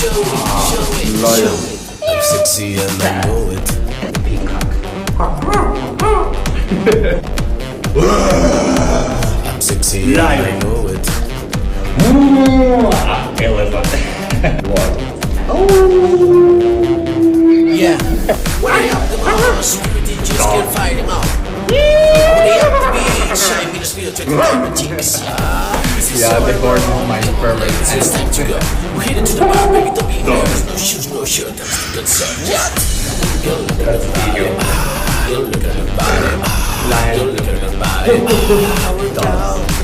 Lol. I'm sexy and I know it. I'm sexy and I know it. Elephant. What? Yeah. When I have the power, security just can't fight him out. When I have the beach, I mean, it's real to the diamond jeans. Yeah, the board is my favorite. It's time to go. We're heading to the bar, baby, don't be nervous. No shoes, no shirt, that's the good stuff. What? Girl, look at the body. Girl, look at the body. Girl, look at the body. We're down.